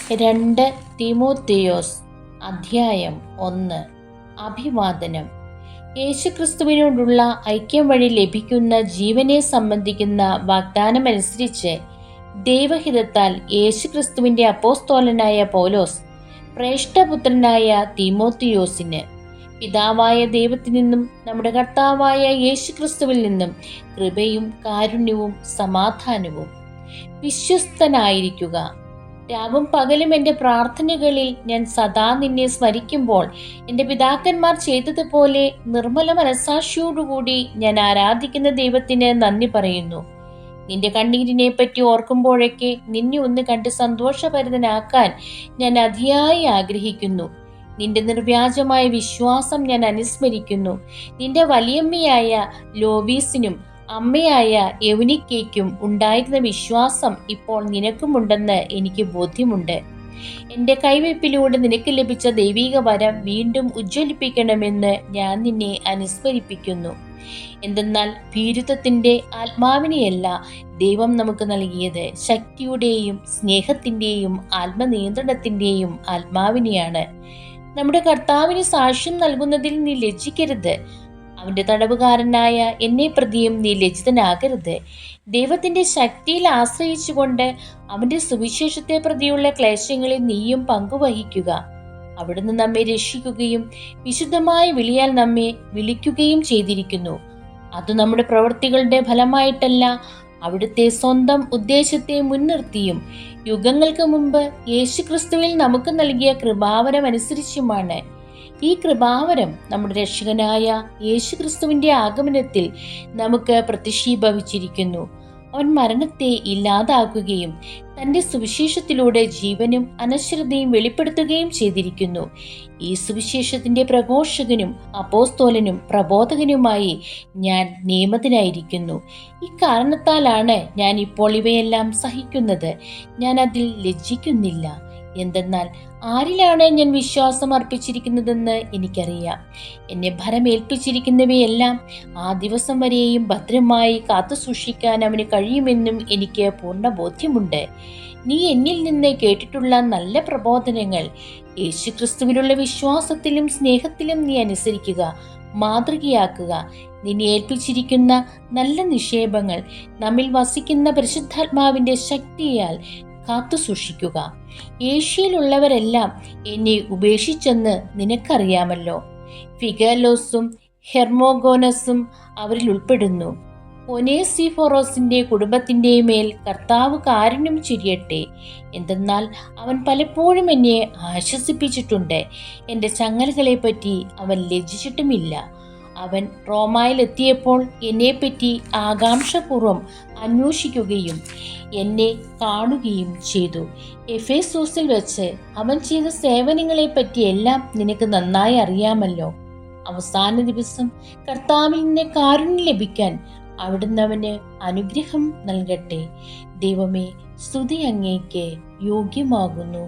2 തീമോഥെയോസ് അധ്യായം 1. അഭിവാദനം. യേശുക്രിസ്തുവിനോടുള്ള ഐക്യം വഴി ലഭിക്കുന്ന ജീവനെ സംബന്ധിക്കുന്ന വാഗ്ദാനമനുസരിച്ച് ദൈവഹിതത്താൽ യേശുക്രിസ്തുവിന്റെ അപ്പോസ്തോലനായ പൗലോസ് ശ്രേഷ്ഠപുത്രനായ തീമോഥെയോസിന് പിതാവായ ദൈവത്തിൽ നിന്നും നമ്മുടെ കർത്താവായ യേശുക്രിസ്തുവിൽ നിന്നും കൃപയും കാരുണ്യവും സമാധാനവും. വിശ്വസ്തനായിരിക്കുക. രാവും പകലും എൻ്റെ പ്രാർത്ഥനകളിൽ ഞാൻ സദാ നിന്നെ സ്മരിക്കുമ്പോൾ എൻ്റെ പിതാക്കന്മാർ ചെയ്തതുപോലെ നിർമ്മല മനസാക്ഷിയോടുകൂടി ഞാൻ ആരാധിക്കുന്ന ദൈവത്തിന് നന്ദി പറയുന്നു. നിന്റെ കണ്ണീരിനെ പറ്റി ഓർക്കുമ്പോഴൊക്കെ നിന്നെ ഒന്ന് കണ്ട് സന്തോഷഭരിതനാക്കാൻ ഞാൻ അതിയായി ആഗ്രഹിക്കുന്നു. നിന്റെ നിർവ്യാജമായ വിശ്വാസം ഞാൻ അനുസ്മരിക്കുന്നു. നിന്റെ വലിയമ്മയായ ലോവീസിനും അമ്മയായ യൗനിക്കയ്ക്കും ഉണ്ടായിരുന്ന വിശ്വാസം ഇപ്പോൾ നിനക്കുമുണ്ടെന്ന് എനിക്ക് ബോധ്യമുണ്ട്. എൻ്റെ കൈവയ്പിലൂടെ നിനക്ക് ലഭിച്ച ദൈവിക വരം വീണ്ടും ഉജ്ജ്വലിപ്പിക്കണമെന്ന് ഞാൻ നിന്നെ അനുസ്മരിപ്പിക്കുന്നു. എന്തെന്നാൽ ഭീരുത്വത്തിൻ്റെ ആത്മാവിനെയല്ല ദൈവം നമുക്ക് നൽകിയത്, ശക്തിയുടെയും സ്നേഹത്തിൻ്റെയും ആത്മനിയന്ത്രണത്തിൻ്റെയും ആത്മാവിനെയാണ്. നമ്മുടെ കർത്താവിന് സാക്ഷ്യം നൽകുന്നതിൽ നീ ലജ്ജിക്കരുത്. അവന്റെ തടവുകാരനായ എന്നെ പ്രതിയും നീ ലജ്ജിതനാകരുത്. ദൈവത്തിന്റെ ശക്തിയിൽ ആശ്രയിച്ചുകൊണ്ട് അവന്റെ സുവിശേഷത്തെ പ്രതിയുള്ള ക്ലേശങ്ങളിൽ നീയും പങ്കുവഹിക്കുക. അവിടുന്ന് നമ്മെ രക്ഷിക്കുകയും വിശുദ്ധമായ വിളിയാൽ നമ്മെ വിളിക്കുകയും ചെയ്തിരിക്കുന്നു. അത് നമ്മുടെ പ്രവൃത്തികളുടെ ഫലമായിട്ടല്ല, അവിടുത്തെ സ്വന്തം ഉദ്ദേശത്തെ മുൻനിർത്തിയും യുഗങ്ങൾക്ക് മുമ്പ് യേശുക്രിസ്തുവിൽ നമുക്ക് നൽകിയ കൃപാവരം അനുസരിച്ചുമാണ്. ഈ കൃപാവരം നമ്മുടെ രക്ഷകനായ യേശുക്രിസ്തുവിന്റെ ആഗമനത്തിൽ നമുക്ക് പ്രത്യക്ഷീഭവിച്ചിരിക്കുന്നു. അവൻ മരണത്തെ ഇല്ലാതാക്കുകയും തന്റെ സുവിശേഷത്തിലൂടെ ജീവനും അനശ്വരതയും വെളിപ്പെടുത്തുകയും ചെയ്തിരിക്കുന്നു. ഈ സുവിശേഷത്തിന്റെ പ്രഘോഷകനും അപ്പോസ്തോലനും പ്രബോധകനുമായി ഞാൻ നിയമിതനായിരിക്കുന്നു. ഇക്കാരണത്താലാണ് ഞാൻ ഇപ്പോൾ ഇവയെല്ലാം സഹിക്കുന്നത്. ഞാൻ അതിൽ ലജ്ജിക്കുന്നില്ല. എന്തെന്നാൽ ആരിലാണ് ഞാൻ വിശ്വാസം അർപ്പിച്ചിരിക്കുന്നതെന്ന് എനിക്കറിയാം. എന്നെ ഭരമേൽപ്പിച്ചിരിക്കുന്നവയെല്ലാം ആ ദിവസം വരെയും ഭദ്രമായി കാത്തു സൂക്ഷിക്കാൻ അവന് കഴിയുമെന്നും എനിക്ക് പൂർണ്ണ ബോധ്യമുണ്ട്. നീ എന്നിൽ നിന്ന് കേട്ടിട്ടുള്ള നല്ല പ്രബോധനങ്ങൾ യേശുക്രിസ്തുവിലുള്ള വിശ്വാസത്തിലും സ്നേഹത്തിലും നീ അനുസരിക്കുക, മാതൃകയാക്കുക. നിന്നെ ഏൽപ്പിച്ചിരിക്കുന്ന നല്ല നിക്ഷേപങ്ങൾ നമ്മിൽ വസിക്കുന്ന പരിശുദ്ധാത്മാവിന്റെ ശക്തിയാൽ കാത്തു സൂക്ഷിക്കുക. ഏഷ്യയിലുള്ളവരെല്ലാം എന്നെ ഉപേക്ഷിച്ചെന്ന് നിനക്കറിയാമല്ലോ. ഫിഗലോസും ഹെർമോഗോനസും അവരിൽ ഉൾപ്പെടുന്നു. ഒനേസിഫോറോസിന്റെ കുടുംബത്തിന്റെ മേൽ കർത്താവ് കാരുണ്യം ചൊരിയട്ടെ. എന്തെന്നാൽ അവൻ പലപ്പോഴും എന്നെ ആശ്വസിപ്പിച്ചിട്ടുണ്ട്. എൻ്റെ ചങ്ങലകളെ പറ്റി അവൻ ലജ്ജിച്ചിട്ടുമില്ല. അവൻ റോമായിലെത്തിയപ്പോൾ എന്നെപ്പറ്റി ആകാംക്ഷപൂർവ്വം അന്വേഷിക്കുകയും എന്നെ കാണുകയും ചെയ്തു. എഫേസോസിൽ വെച്ച് അവൻ ചെയ്ത സേവനങ്ങളെ പറ്റിയെല്ലാം നിനക്ക് നന്നായി അറിയാമല്ലോ. അവസാന ദിവസം കർത്താവിൽ നിന്ന് കാരുണ്യം ലഭിക്കാൻ അവിടുന്ന് അവന് അനുഗ്രഹം നൽകട്ടെ. ദൈവമേ, സ്തുതി അങ്ങേക്ക് യോഗ്യമാകുന്നു.